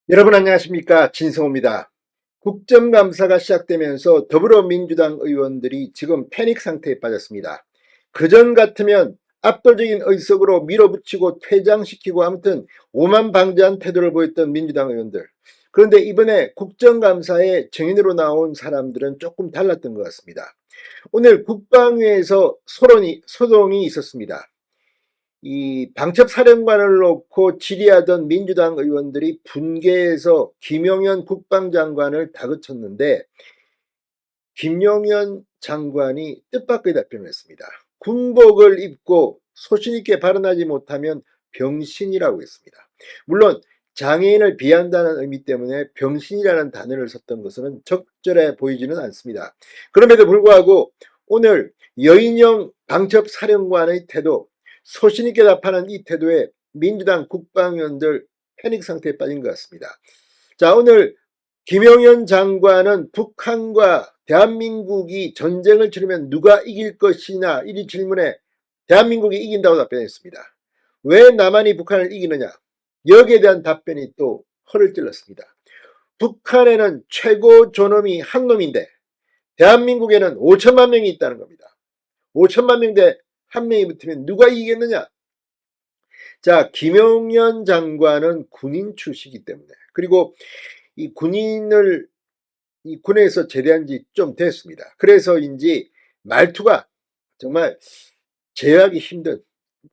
여러분 안녕하십니까, 진성호입니다. 국정감사가 시작되면서 더불어민주당 의원들이 지금 패닉 상태에 빠졌습니다. 그전 같으면 압도적인 의석으로 밀어붙이고 퇴장시키고 아무튼 오만방자한 태도를 보였던 민주당 의원들. 그런데 이번에 국정감사에 증인으로 나온 사람들은 조금 달랐던 것 같습니다. 오늘 국방위에서 소동이 있었습니다. 이 방첩사령관을 놓고 질의하던 민주당 의원들이 분개해서 김용현 국방장관을 다그쳤는데, 김용현 장관이 뜻밖의 답변을 했습니다. 군복을 입고 소신있게 발언하지 못하면 병신이라고 했습니다. 물론 장애인을 비한다는 의미 때문에 병신이라는 단어를 썼던 것은 적절해 보이지는 않습니다. 그럼에도 불구하고 오늘 여인영 방첩사령관의 태도, 소신있게 답하는 이 태도에 민주당 국방위원들 패닉 상태에 빠진 것 같습니다. 자, 오늘 김용현 장관은 북한과 대한민국이 전쟁을 치르면 누가 이길 것이냐 이 질문에 대한민국이 이긴다고 답변했습니다. 왜 남한이 북한을 이기느냐? 여기에 대한 답변이 또 허를 찔렀습니다. 북한에는 최고 존엄이 한 놈인데 대한민국에는 5천만 명이 있다는 겁니다. 5천만 명 대 한 명이 붙으면 누가 이기겠느냐? 자, 김용현 장관은 군인 출신이기 때문에, 그리고 이 군에서 제대한 지 좀 됐습니다. 그래서인지 말투가 정말 제어하기 힘든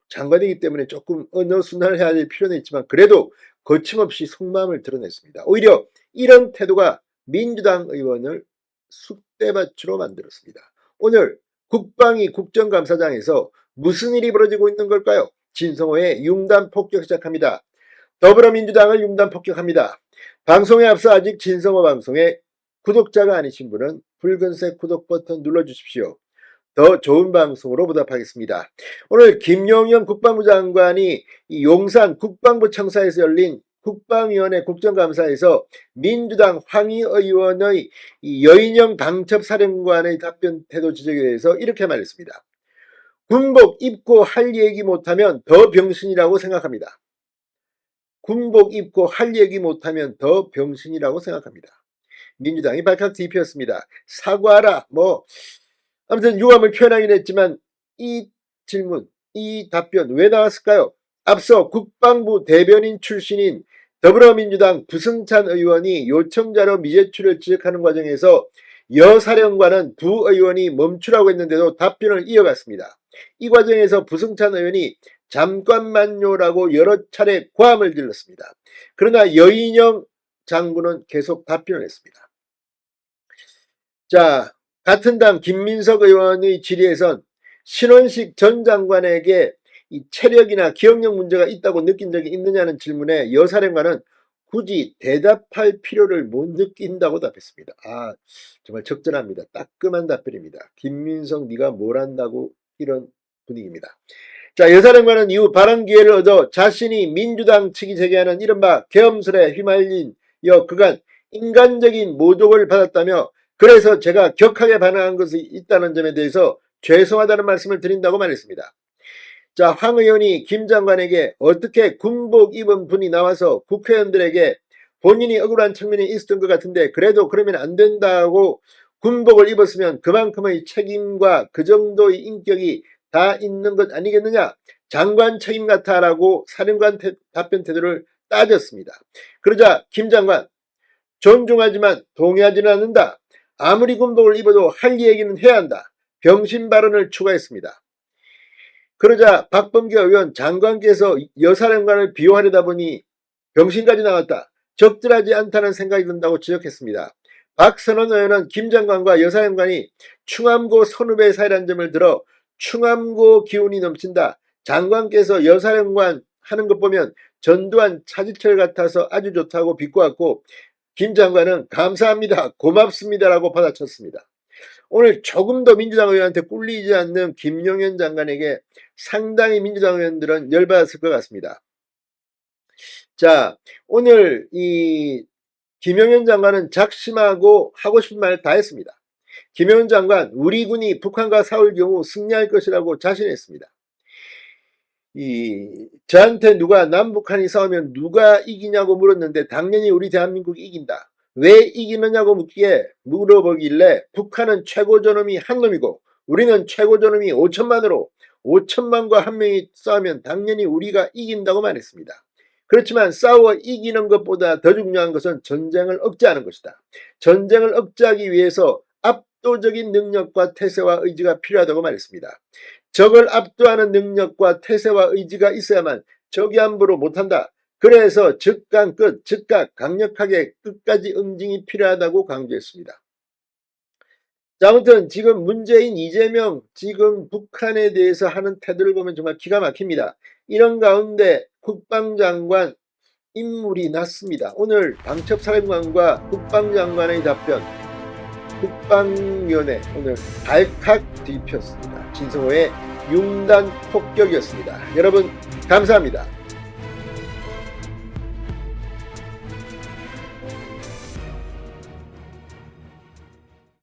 장관이기 때문에 조금 언어 순환을 해야 될 필요는 있지만 그래도 거침없이 속마음을 드러냈습니다. 오히려 이런 태도가 민주당 의원을 쑥대밭으로 만들었습니다. 오늘 국방위 국정감사장에서 무슨 일이 벌어지고 있는 걸까요? 진성호의 융단 폭격 시작합니다. 더불어민주당을 융단 폭격합니다. 방송에 앞서 아직 진성호 방송에 구독자가 아니신 분은 붉은색 구독 버튼 눌러주십시오. 더 좋은 방송으로 보답하겠습니다. 오늘 김용현 국방부 장관이 용산 국방부 청사에서 열린 국방위원회 국정감사에서 민주당 황희 의원의 여인영 방첩사령관의 답변 태도 지적에 대해서 이렇게 말했습니다. 군복 입고 할 얘기 못하면 더 병신이라고 생각합니다. 군복 입고 할 얘기 못하면 더 병신이라고 생각합니다. 민주당이 발칵 뒤피었습니다. 사과하라. 아무튼 유감을 표현하긴 했지만 이 질문, 이 답변 왜 나왔을까요? 앞서 국방부 대변인 출신인 더불어민주당 부승찬 의원이 요청자료 미제출을 지적하는 과정에서 여사령관은 부 의원이 멈추라고 했는데도 답변을 이어갔습니다. 이 과정에서 부승찬 의원이 잠깐만요라고 여러 차례 고함을 질렀습니다. 그러나 여인영 장군은 계속 답변을 했습니다. 자, 같은 당 김민석 의원의 질의에선 신원식 전 장관에게 이 체력이나 기억력 문제가 있다고 느낀 적이 있느냐는 질문에 여사령관은 굳이 대답할 필요를 못 느낀다고 답했습니다. 정말 적절합니다. 따끔한 답변입니다. 김민석 네가 뭘 한다고, 이런 분위기입니다. 자, 여사령관은 이후 발언 기회를 얻어 자신이 민주당 측이 제기하는 이른바 계엄설에 휘말린 그간 인간적인 모독을 받았다며, 그래서 제가 격하게 반응한 것이 있다는 점에 대해서 죄송하다는 말씀을 드린다고 말했습니다. 자, 황 의원이 김 장관에게 어떻게 군복 입은 분이 나와서 국회의원들에게 본인이 억울한 측면이 있었던 것 같은데 그래도 그러면 안 된다고, 군복을 입었으면 그만큼의 책임과 그 정도의 인격이 다 있는 것 아니겠느냐, 장관 책임 같아라고 사령관 답변 태도를 따졌습니다. 그러자 김 장관, 존중하지만 동의하지는 않는다. 아무리 군복을 입어도 할 얘기는 해야 한다. 병신 발언을 추가했습니다. 그러자 박범계 의원, 장관께서 여사령관을 비호하려다 보니 병신까지 나왔다. 적절하지 않다는 생각이 든다고 지적했습니다. 박선원 의원은 김 장관과 여사령관이 충암고 선후배 사이라는 점을 들어 충암고 기운이 넘친다. 장관께서 여사령관 하는 것 보면 전두환 차지철 같아서 아주 좋다고 비꼬았고, 김 장관은 감사합니다, 고맙습니다라고 받아쳤습니다. 오늘 조금 더 민주당 의원한테 꿀리지 않는 김용현 장관에게 상당히 민주당 의원들은 열받았을 것 같습니다. 자, 오늘 이 김용현 장관은 작심하고 하고 싶은 말 다 했습니다. 김용현 장관, 우리 군이 북한과 싸울 경우 승리할 것이라고 자신했습니다. 저한테 누가 남북한이 싸우면 누가 이기냐고 물었는데 당연히 우리 대한민국이 이긴다. 왜 이기느냐고 물어보길래 북한은 최고 저놈이 한 놈이고 우리는 최고 저놈이 5천만으로 5천만과 한 명이 싸우면 당연히 우리가 이긴다고 말했습니다. 그렇지만 싸워 이기는 것보다 더 중요한 것은 전쟁을 억제하는 것이다. 전쟁을 억제하기 위해서 압도적인 능력과 태세와 의지가 필요하다고 말했습니다. 적을 압도하는 능력과 태세와 의지가 있어야만 적이 함부로 못한다. 그래서 즉각 강력하게 끝까지 응징이 필요하다고 강조했습니다. 자, 아무튼 지금 문재인, 이재명 지금 북한에 대해서 하는 태도를 보면 정말 기가 막힙니다. 이런 가운데 국방장관 인물이 났습니다. 오늘 방첩사령관과 국방장관의 답변, 국방위원회 오늘 발칵 뒤집혔습니다. 진성호의 융단 폭격이었습니다. 여러분 감사합니다.